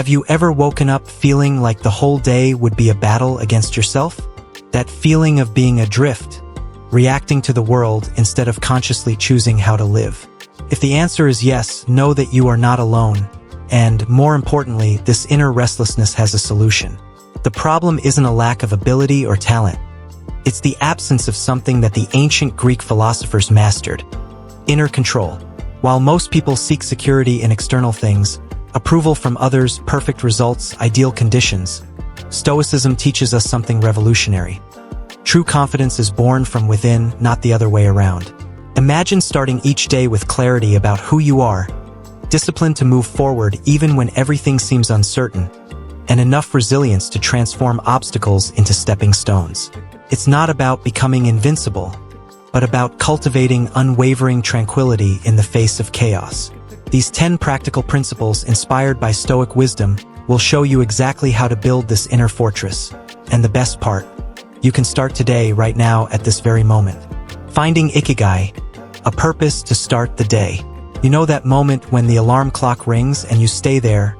Have you ever woken up feeling like the whole day would be a battle against yourself? That feeling of being adrift, reacting to the world instead of consciously choosing how to live. If the answer is yes, know that you are not alone. And, more importantly, this inner restlessness has a solution. The problem isn't a lack of ability or talent. It's the absence of something that the ancient Greek philosophers mastered: inner control. While most people seek security in external things, approval from others, perfect results, ideal conditions, Stoicism teaches us something revolutionary. True confidence is born from within, not the other way around. Imagine starting each day with clarity about who you are, discipline to move forward even when everything seems uncertain, and enough resilience to transform obstacles into stepping stones. It's not about becoming invincible, but about cultivating unwavering tranquility in the face of chaos. These 10 practical principles inspired by Stoic wisdom will show you exactly how to build this inner fortress. And the best part, you can start today, right now, at this very moment. Finding Ikigai, a purpose to start the day. You know that moment when the alarm clock rings and you stay there,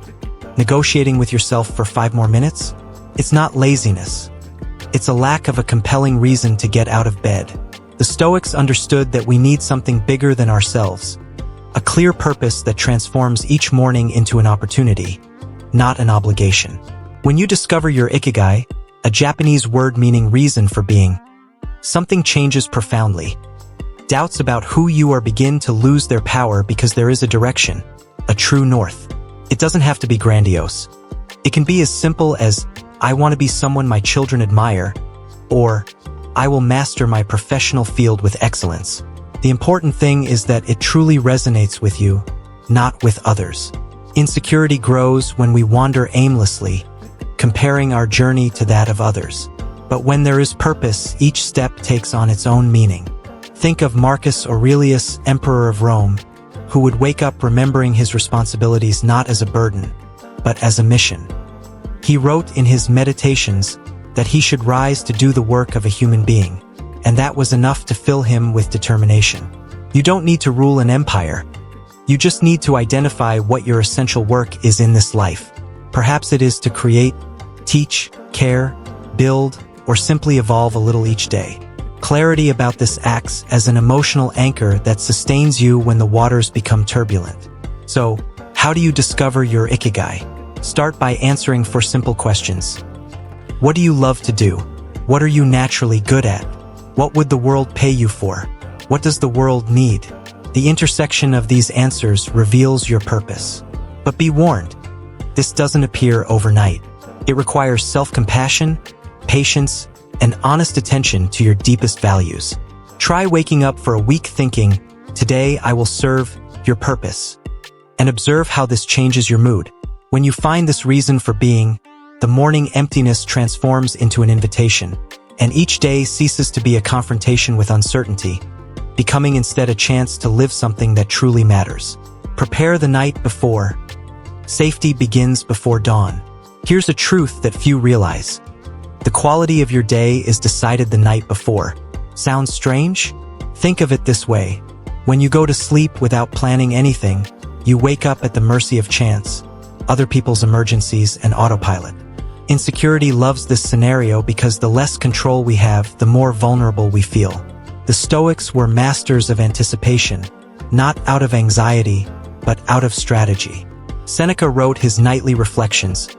negotiating with yourself for 5 more minutes? It's not laziness. It's a lack of a compelling reason to get out of bed. The Stoics understood that we need something bigger than ourselves, a clear purpose that transforms each morning into an opportunity, not an obligation. When you discover your Ikigai, a Japanese word meaning reason for being, something changes profoundly. Doubts about who you are begin to lose their power because there is a direction, a true north. It doesn't have to be grandiose. It can be as simple as, I want to be someone my children admire, or I will master my professional field with excellence. The important thing is that it truly resonates with you, not with others. Insecurity grows when we wander aimlessly, comparing our journey to that of others. But when there is purpose, each step takes on its own meaning. Think of Marcus Aurelius, Emperor of Rome, who would wake up remembering his responsibilities not as a burden, but as a mission. He wrote in his Meditations that he should rise to do the work of a human being, and that was enough to fill him with determination. You don't need to rule an empire. You just need to identify what your essential work is in this life. Perhaps it is to create, teach, care, build, or simply evolve a little each day. Clarity about this acts as an emotional anchor that sustains you when the waters become turbulent. So, how do you discover your Ikigai? Start by answering 4 simple questions. What do you love to do? What are you naturally good at? What would the world pay you for? What does the world need? The intersection of these answers reveals your purpose. But be warned, this doesn't appear overnight. It requires self-compassion, patience, and honest attention to your deepest values. Try waking up for a week thinking, today I will serve your purpose, and observe how this changes your mood. When you find this reason for being, the morning emptiness transforms into an invitation, and each day ceases to be a confrontation with uncertainty, becoming instead a chance to live something that truly matters. Prepare the night before. Safety begins before dawn. Here's a truth that few realize. The quality of your day is decided the night before. Sounds strange? Think of it this way. When you go to sleep without planning anything, you wake up at the mercy of chance, other people's emergencies, and autopilot. Insecurity loves this scenario because the less control we have, the more vulnerable we feel. The Stoics were masters of anticipation, not out of anxiety, but out of strategy. Seneca wrote his nightly reflections,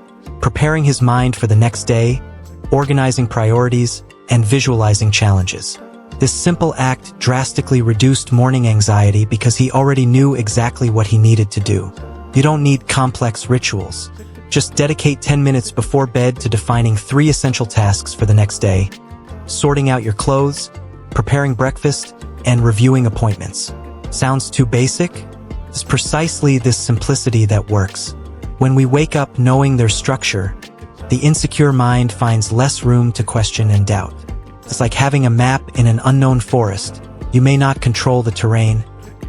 preparing his mind for the next day, organizing priorities, and visualizing challenges. This simple act drastically reduced morning anxiety because he already knew exactly what he needed to do. You don't need complex rituals. Just dedicate 10 minutes before bed to defining 3 essential tasks for the next day: sorting out your clothes, preparing breakfast, and reviewing appointments. Sounds too basic? It's precisely this simplicity that works. When we wake up knowing there's structure, the insecure mind finds less room to question and doubt. It's like having a map in an unknown forest. You may not control the terrain,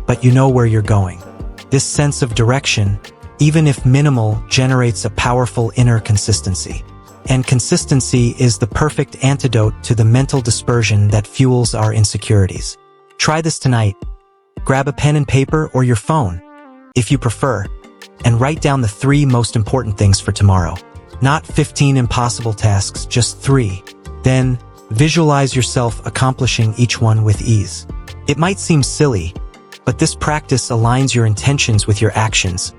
but you know where you're going. This sense of direction, even if minimal, generates a powerful inner consistency. And consistency is the perfect antidote to the mental dispersion that fuels our insecurities. Try this tonight. Grab a pen and paper or your phone, if you prefer. and write down the 3 most important things for tomorrow. Not 15 impossible tasks, just 3. Then, visualize yourself accomplishing each one with ease. It might seem silly, but this practice aligns your intentions with your actions,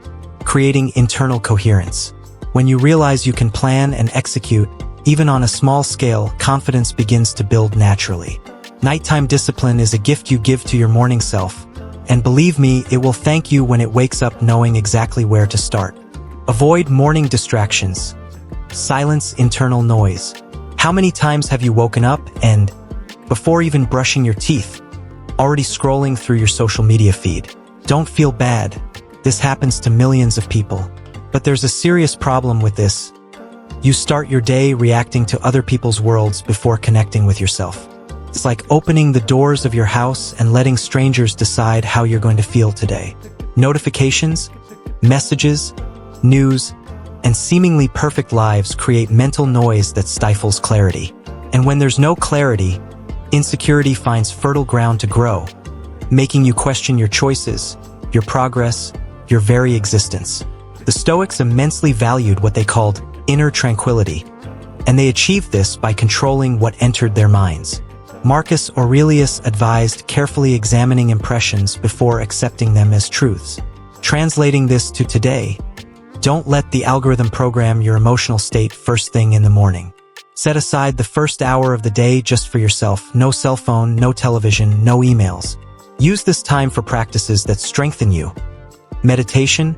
creating internal coherence. When you realize you can plan and execute, even on a small scale, confidence begins to build naturally. Nighttime discipline is a gift you give to your morning self, and believe me, it will thank you when it wakes up knowing exactly where to start. Avoid morning distractions. Silence internal noise. How many times have you woken up and, before even brushing your teeth, already scrolling through your social media feed? Don't feel bad. This happens to millions of people. But there's a serious problem with this. You start your day reacting to other people's worlds before connecting with yourself. It's like opening the doors of your house and letting strangers decide how you're going to feel today. Notifications, messages, news, and seemingly perfect lives create mental noise that stifles clarity. And when there's no clarity, insecurity finds fertile ground to grow, making you question your choices, your progress, your very existence. The Stoics immensely valued what they called inner tranquility, and they achieved this by controlling what entered their minds. Marcus Aurelius advised carefully examining impressions before accepting them as truths. Translating this to today, don't let the algorithm program your emotional state first thing in the morning. Set aside the first hour of the day just for yourself. No cell phone, no television, no emails. Use this time for practices that strengthen you. Meditation,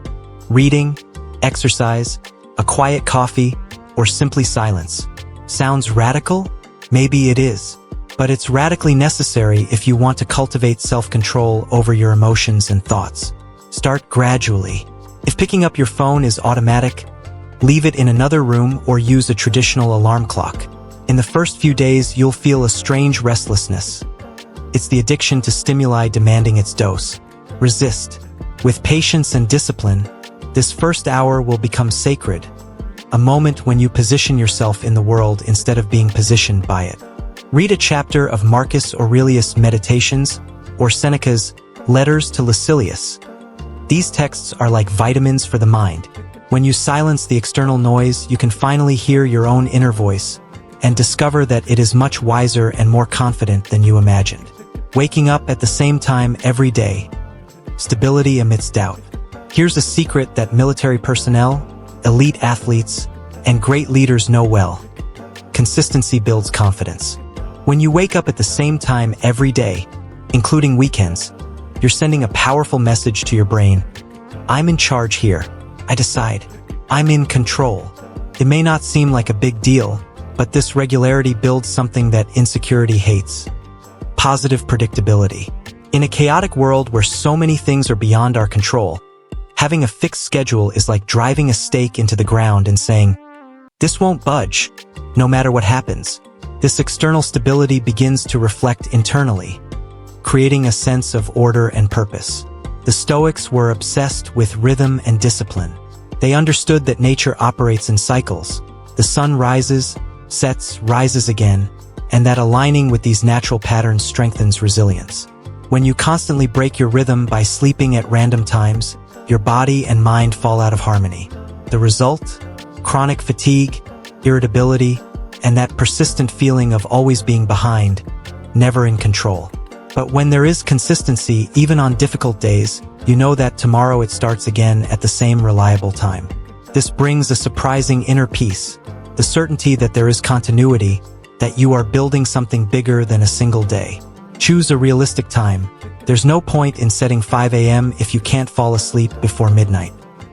reading, exercise, a quiet coffee, or simply silence. Sounds radical? Maybe it is. But it's radically necessary if you want to cultivate self-control over your emotions and thoughts. Start gradually. If picking up your phone is automatic, leave it in another room or use a traditional alarm clock. In the first few days, you'll feel a strange restlessness. It's the addiction to stimuli demanding its dose. Resist. With patience and discipline, this first hour will become sacred, a moment when you position yourself in the world instead of being positioned by it. Read a chapter of Marcus Aurelius' Meditations or Seneca's Letters to Lucilius. These texts are like vitamins for the mind. When you silence the external noise, you can finally hear your own inner voice and discover that it is much wiser and more confident than you imagined. Waking up at the same time every day. Stability amidst doubt. Here's a secret that military personnel, elite athletes, and great leaders know well. Consistency builds confidence. When you wake up at the same time every day, including weekends, you're sending a powerful message to your brain. I'm in charge here. I decide. I'm in control. It may not seem like a big deal, but this regularity builds something that insecurity hates. Positive predictability. In a chaotic world where so many things are beyond our control, having a fixed schedule is like driving a stake into the ground and saying, "This won't budge, no matter what happens." This external stability begins to reflect internally, creating a sense of order and purpose. The Stoics were obsessed with rhythm and discipline. They understood that nature operates in cycles. The sun rises, sets, rises again, and that aligning with these natural patterns strengthens resilience. When you constantly break your rhythm by sleeping at random times, your body and mind fall out of harmony. The result? Chronic fatigue, irritability, and that persistent feeling of always being behind, never in control. But when there is consistency, even on difficult days, you know that tomorrow it starts again at the same reliable time. This brings a surprising inner peace, the certainty that there is continuity, that you are building something bigger than a single day. Choose a realistic time. There's no point in setting 5 a.m. if you can't fall asleep before midnight.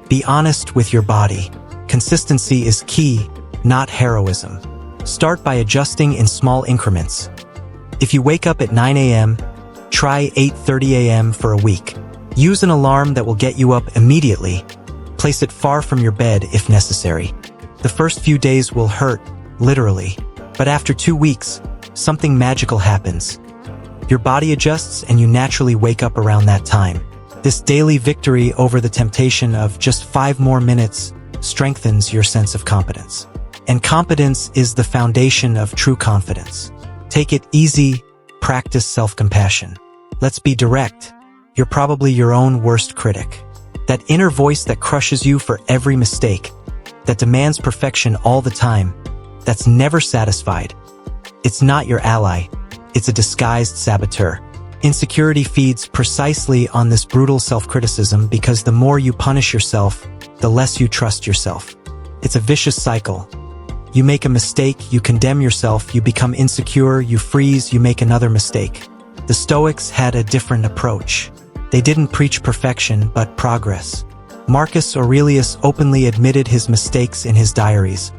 Be honest with your body. Consistency is key, not heroism. Start by adjusting in small increments. If you wake up at 9 a.m., try 8:30 a.m. for a week. Use an alarm that will get you up immediately. Place it far from your bed if necessary. The first few days will hurt, literally. But after 2 weeks, something magical happens. Your body adjusts and you naturally wake up around that time. This daily victory over the temptation of just 5 more minutes strengthens your sense of competence. And competence is the foundation of true confidence. Take it easy, practice self-compassion. Let's be direct. You're probably your own worst critic. That inner voice that crushes you for every mistake, that demands perfection all the time, that's never satisfied. It's not your ally. It's a disguised saboteur. Insecurity feeds precisely on this brutal self-criticism because the more you punish yourself, the less you trust yourself. It's a vicious cycle. You make a mistake, you condemn yourself, you become insecure, you freeze, you make another mistake. The Stoics had a different approach. They didn't preach perfection, but progress. Marcus Aurelius openly admitted his mistakes in his diaries,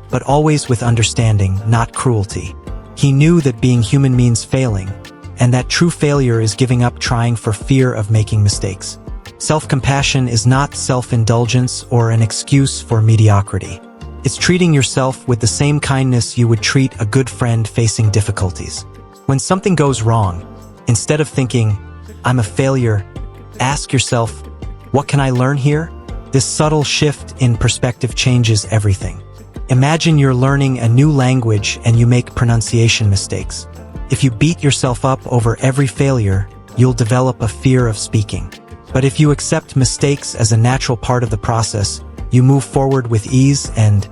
but always with understanding, not cruelty. He knew that being human means failing, and that true failure is giving up trying for fear of making mistakes. Self-compassion is not self-indulgence or an excuse for mediocrity. It's treating yourself with the same kindness you would treat a good friend facing difficulties. When something goes wrong, instead of thinking, "I'm a failure," ask yourself, "What can I learn here?" This subtle shift in perspective changes everything. Imagine you're learning a new language and you make pronunciation mistakes. If you beat yourself up over every failure, you'll develop a fear of speaking. But if you accept mistakes as a natural part of the process, you move forward with ease and,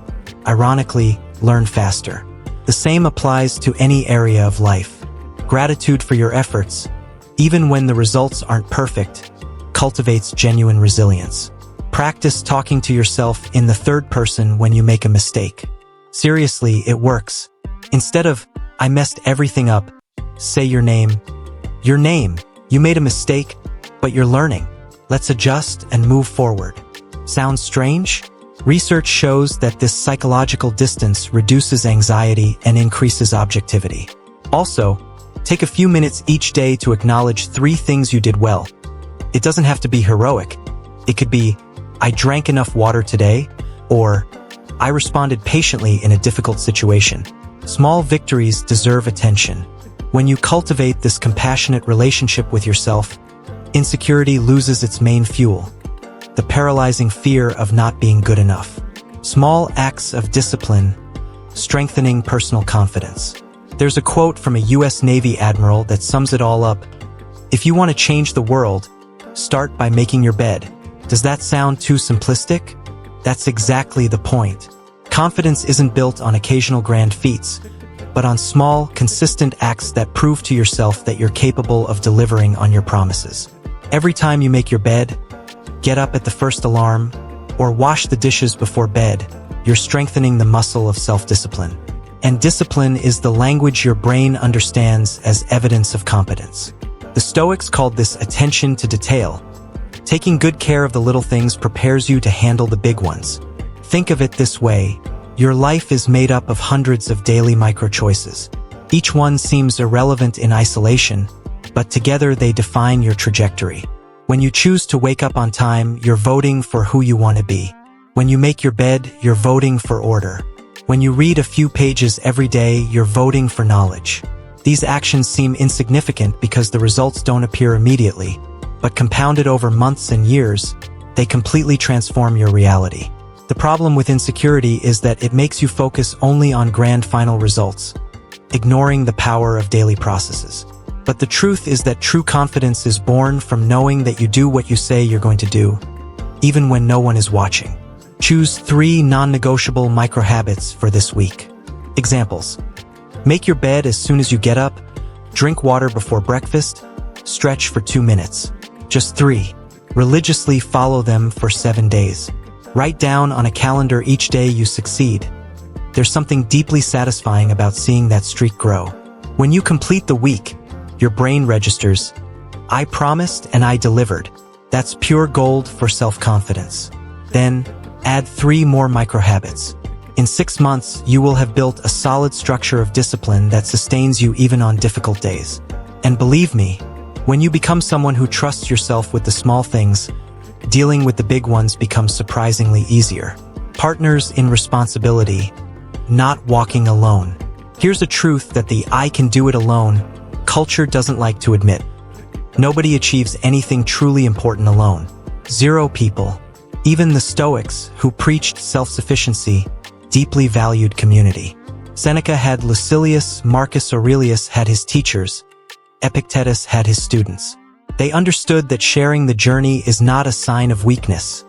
ironically, learn faster. The same applies to any area of life. Gratitude for your efforts, even when the results aren't perfect, cultivates genuine resilience. Practice talking to yourself in the third person when you make a mistake. Seriously, it works. Instead of, "I messed everything up," say your name. Your name. You made a mistake, but you're learning. Let's adjust and move forward. Sounds strange? Research shows that this psychological distance reduces anxiety and increases objectivity. Also, take a few minutes each day to acknowledge 3 things you did well. It doesn't have to be heroic. It could be, "I drank enough water today," or "I responded patiently in a difficult situation." Small victories deserve attention. When you cultivate this compassionate relationship with yourself, insecurity loses its main fuel, the paralyzing fear of not being good enough. Small acts of discipline, strengthening personal confidence. There's a quote from a US Navy admiral that sums it all up. "If you want to change the world, start by making your bed." Does that sound too simplistic? That's exactly the point. Confidence isn't built on occasional grand feats, but on small, consistent acts that prove to yourself that you're capable of delivering on your promises. Every time you make your bed, get up at the first alarm, or wash the dishes before bed, you're strengthening the muscle of self-discipline. And discipline is the language your brain understands as evidence of competence. The Stoics called this attention to detail. Taking good care of the little things prepares you to handle the big ones. Think of it this way: your life is made up of hundreds of daily micro-choices. Each one seems irrelevant in isolation, but together they define your trajectory. When you choose to wake up on time, you're voting for who you want to be. When you make your bed, you're voting for order. When you read a few pages every day, you're voting for knowledge. These actions seem insignificant because the results don't appear immediately, but compounded over months and years, they completely transform your reality. The problem with insecurity is that it makes you focus only on grand final results, ignoring the power of daily processes. But the truth is that true confidence is born from knowing that you do what you say you're going to do, even when no one is watching. Choose 3 non-negotiable micro-habits for this week. Examples: make your bed as soon as you get up, drink water before breakfast, stretch for 2 minutes. Just 3. Religiously follow them for 7 days. Write down on a calendar each day you succeed. There's something deeply satisfying about seeing that streak grow. When you complete the week, your brain registers, "I promised and I delivered." That's pure gold for self-confidence. Then, add 3 more micro-habits. In 6 months, you will have built a solid structure of discipline that sustains you even on difficult days. And believe me, when you become someone who trusts yourself with the small things, dealing with the big ones becomes surprisingly easier. Partners in responsibility, not walking alone. Here's a truth that the "I can do it alone" culture doesn't like to admit. Nobody achieves anything truly important alone. 0 people. Even the Stoics, who preached self-sufficiency, deeply valued community. Seneca had Lucilius, Marcus Aurelius had his teachers, Epictetus had his students. They understood that sharing the journey is not a sign of weakness.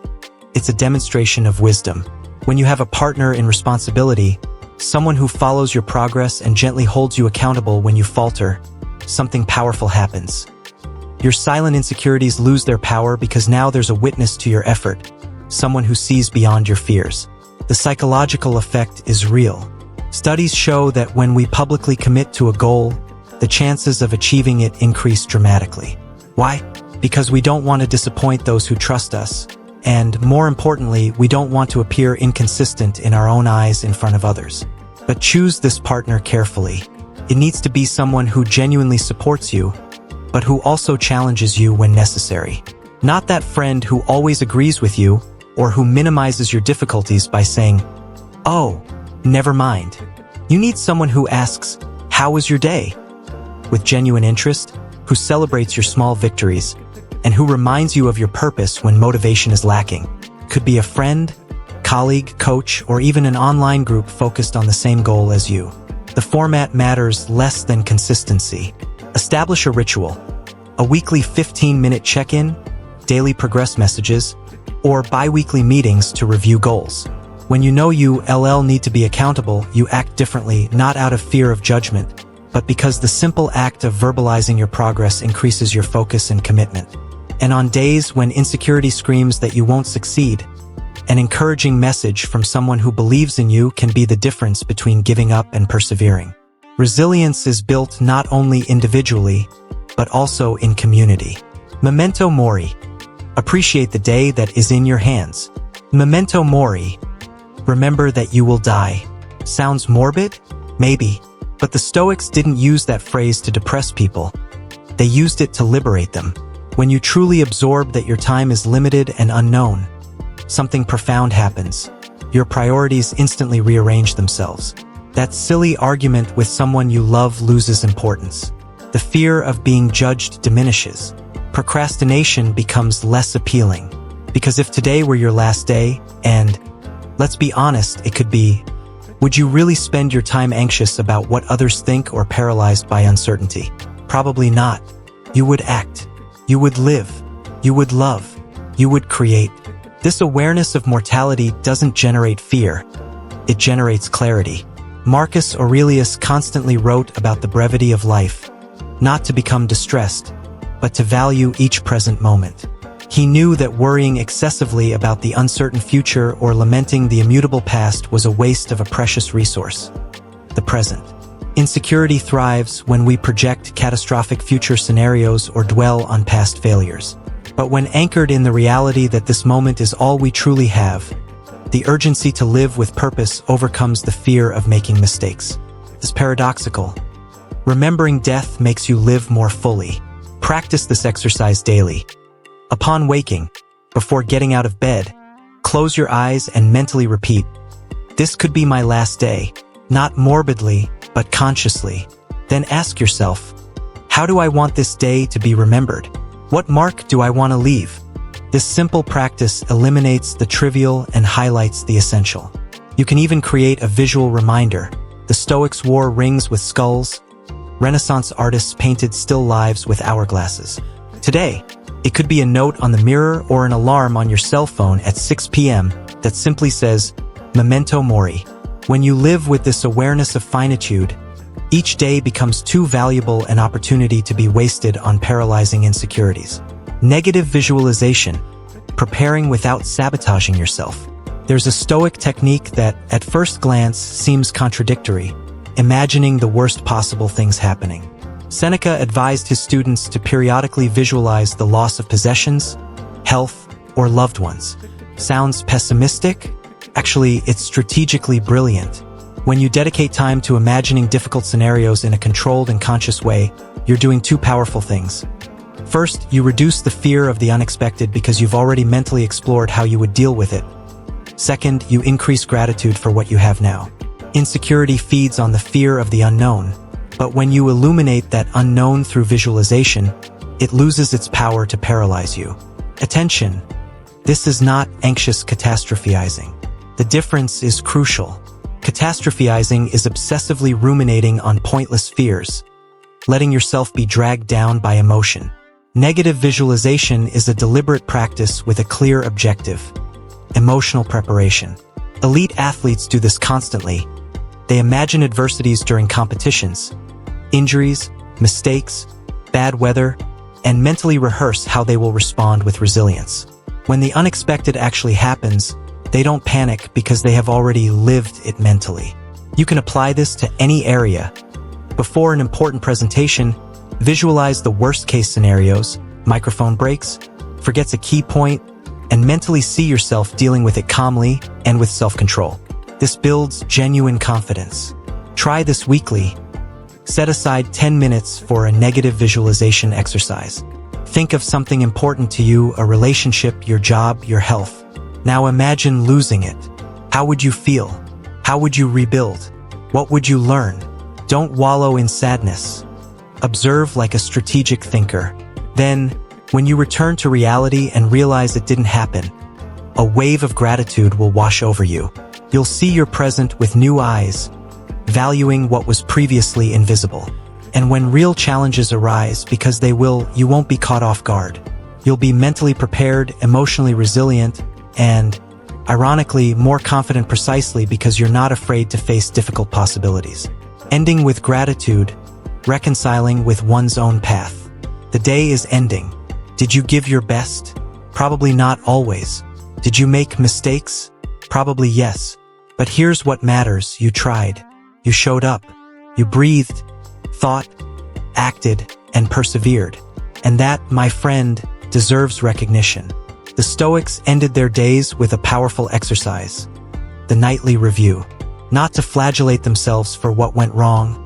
It's a demonstration of wisdom. When you have a partner in responsibility, someone who follows your progress and gently holds you accountable when you falter, something powerful happens. Your silent insecurities lose their power because now there's a witness to your effort, someone who sees beyond your fears. The psychological effect is real. Studies show that when we publicly commit to a goal, the chances of achieving it increase dramatically. Why? Because we don't want to disappoint those who trust us, and more importantly, we don't want to appear inconsistent in our own eyes in front of others. But choose this partner carefully. It needs to be someone who genuinely supports you, but who also challenges you when necessary. Not that friend who always agrees with you or who minimizes your difficulties by saying, "Oh, never mind." You need someone who asks, "How was your day?" with genuine interest, who celebrates your small victories, and who reminds you of your purpose when motivation is lacking. Could be a friend, colleague, coach, or even an online group focused on the same goal as you. The format matters less than consistency. Establish a ritual, a weekly 15-minute check-in, daily progress messages, or bi-weekly meetings to review goals. When you know you need to be accountable, you act differently, not out of fear of judgment, but because the simple act of verbalizing your progress increases your focus and commitment. And on days when insecurity screams that you won't succeed, an encouraging message from someone who believes in you can be the difference between giving up and persevering. Resilience is built not only individually, but also in community. Memento mori. Appreciate the day that is in your hands. Memento mori. Remember that you will die. Sounds morbid? Maybe. But the Stoics didn't use that phrase to depress people. They used it to liberate them. When you truly absorb that your time is limited and unknown, something profound happens. Your priorities instantly rearrange themselves. That silly argument with someone you love loses importance. The fear of being judged diminishes. Procrastination becomes less appealing. Because if today were your last day, and, let's be honest, it could be, would you really spend your time anxious about what others think or paralyzed by uncertainty? Probably not. You would act. You would live. You would love. You would create. This awareness of mortality doesn't generate fear. It generates clarity. Marcus Aurelius constantly wrote about the brevity of life, not to become distressed, but to value each present moment. He knew that worrying excessively about the uncertain future or lamenting the immutable past was a waste of a precious resource, the present. Insecurity thrives when we project catastrophic future scenarios or dwell on past failures. But when anchored in the reality that this moment is all we truly have, the urgency to live with purpose overcomes the fear of making mistakes. It's paradoxical. Remembering death makes you live more fully. Practice this exercise daily. Upon waking, before getting out of bed, close your eyes and mentally repeat, "This could be my last day," not morbidly, but consciously. Then ask yourself, how do I want this day to be remembered? What mark do I want to leave? This simple practice eliminates the trivial and highlights the essential. You can even create a visual reminder. The Stoics wore rings with skulls. Renaissance artists painted still lives with hourglasses. Today, it could be a note on the mirror or an alarm on your cell phone at 6 p.m. that simply says, "Memento mori." When you live with this awareness of finitude, each day becomes too valuable an opportunity to be wasted on paralyzing insecurities. Negative visualization. Preparing without sabotaging yourself. There's a Stoic technique that, at first glance, seems contradictory, imagining the worst possible things happening. Seneca advised his students to periodically visualize the loss of possessions, health, or loved ones. Sounds pessimistic? Actually, it's strategically brilliant. When you dedicate time to imagining difficult scenarios in a controlled and conscious way, you're doing two powerful things. First, you reduce the fear of the unexpected because you've already mentally explored how you would deal with it. Second, you increase gratitude for what you have now. Insecurity feeds on the fear of the unknown, but when you illuminate that unknown through visualization, it loses its power to paralyze you. Attention! This is not anxious catastrophizing. The difference is crucial. Catastrophizing is obsessively ruminating on pointless fears, letting yourself be dragged down by emotion. Negative visualization is a deliberate practice with a clear objective: emotional preparation. Elite athletes do this constantly. They imagine adversities during competitions, injuries, mistakes, bad weather, and mentally rehearse how they will respond with resilience. When the unexpected actually happens, they don't panic because they have already lived it mentally. You can apply this to any area. Before an important presentation, visualize the worst-case scenarios: microphone breaks, forgets a key point, and mentally see yourself dealing with it calmly and with self-control. This builds genuine confidence. Try this weekly. Set aside 10 minutes for a negative visualization exercise. Think of something important to you: a relationship, your job, your health. Now imagine losing it. How would you feel? How would you rebuild? What would you learn? Don't wallow in sadness. Observe like a strategic thinker. Then, when you return to reality and realize it didn't happen, a wave of gratitude will wash over you. You'll see your present with new eyes, valuing what was previously invisible. And when real challenges arise, because they will, you won't be caught off guard. You'll be mentally prepared, emotionally resilient, and, ironically, more confident precisely because you're not afraid to face difficult possibilities. Ending with gratitude, reconciling with one's own path. The day is ending. Did you give your best? Probably not always. Did you make mistakes? Probably yes. But here's what matters: you tried. You showed up. You breathed, thought, acted, and persevered. And that, my friend, deserves recognition. The Stoics ended their days with a powerful exercise: the nightly review. Not to flagellate themselves for what went wrong,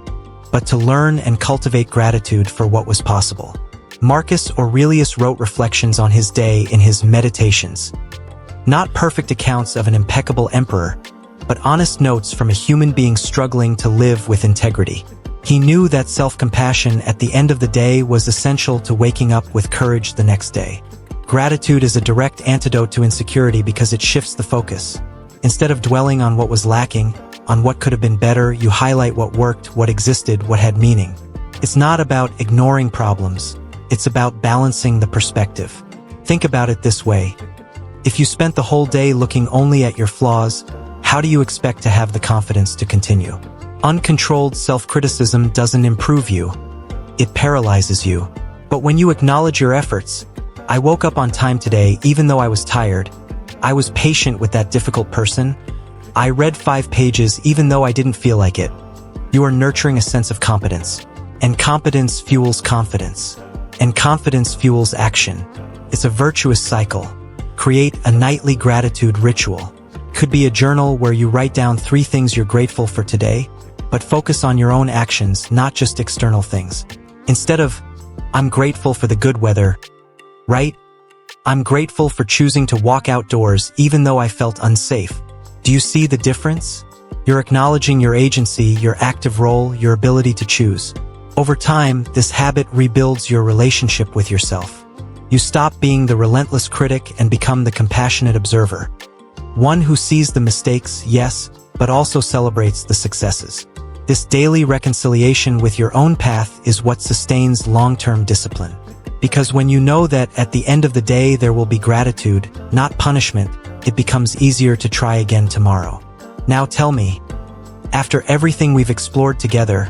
but to learn and cultivate gratitude for what was possible. Marcus Aurelius wrote reflections on his day in his Meditations. Not perfect accounts of an impeccable emperor, but honest notes from a human being struggling to live with integrity. He knew that self-compassion at the end of the day was essential to waking up with courage the next day. Gratitude is a direct antidote to insecurity because it shifts the focus. Instead of dwelling on what was lacking, on what could have been better, you highlight what worked, what existed, what had meaning. It's not about ignoring problems. It's about balancing the perspective. Think about it this way. If you spent the whole day looking only at your flaws, how do you expect to have the confidence to continue? Uncontrolled self-criticism doesn't improve you. It paralyzes you. But when you acknowledge your efforts: I woke up on time today even though I was tired. I was patient with that difficult person. I read 5 pages even though I didn't feel like it. You are nurturing a sense of competence. And competence fuels confidence. And confidence fuels action. It's a virtuous cycle. Create a nightly gratitude ritual. Could be a journal where you write down 3 things you're grateful for today, but focus on your own actions, not just external things. Instead of, I'm grateful for the good weather, write, I'm grateful for choosing to walk outdoors even though I felt unsafe. Do you see the difference? You're acknowledging your agency, your active role, your ability to choose. Over time, this habit rebuilds your relationship with yourself. You stop being the relentless critic and become the compassionate observer. One who sees the mistakes, yes, but also celebrates the successes. This daily reconciliation with your own path is what sustains long-term discipline. Because when you know that at the end of the day there will be gratitude, not punishment, it becomes easier to try again tomorrow. Now tell me, after everything we've explored together,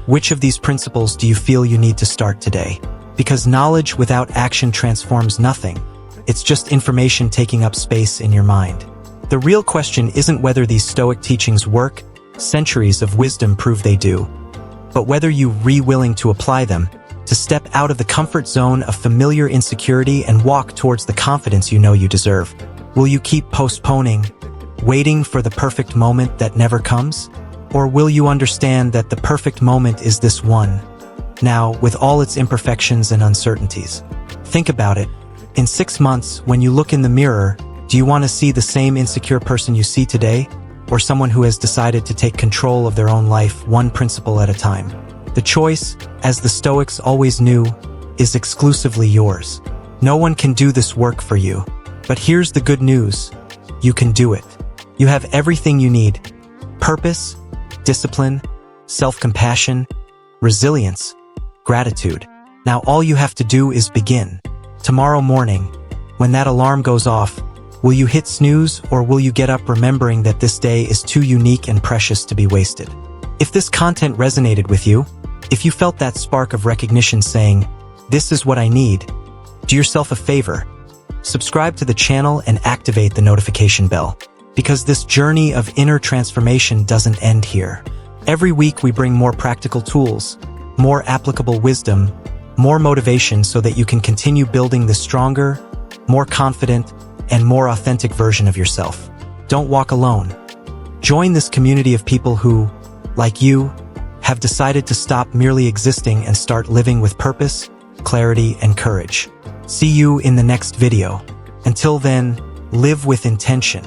which of these principles do you feel you need to start today? Because knowledge without action transforms nothing. It's just information taking up space in your mind. The real question isn't whether these Stoic teachings work. Centuries of wisdom prove they do. But whether you're willing to apply them, to step out of the comfort zone of familiar insecurity and walk towards the confidence you know you deserve. Will you keep postponing, waiting for the perfect moment that never comes? Or will you understand that the perfect moment is this one, now, with all its imperfections and uncertainties? Think about it. In 6 months, when you look in the mirror, do you want to see the same insecure person you see today? Or someone who has decided to take control of their own life one principle at a time? The choice, as the Stoics always knew, is exclusively yours. No one can do this work for you. But here's the good news. You can do it. You have everything you need: purpose, discipline, self-compassion, resilience, gratitude. Now all you have to do is begin. Tomorrow morning, when that alarm goes off, will you hit snooze or will you get up remembering that this day is too unique and precious to be wasted? If this content resonated with you, if you felt that spark of recognition saying, "This is what I need," do yourself a favor. Subscribe to the channel and activate the notification bell, because this journey of inner transformation doesn't end here. Every week we bring more practical tools, more applicable wisdom, more motivation so that you can continue building the stronger, more confident, and more authentic version of yourself. Don't walk alone. Join this community of people who, like you, have decided to stop merely existing and start living with purpose, clarity, and courage. See you in the next video. Until then, live with intention.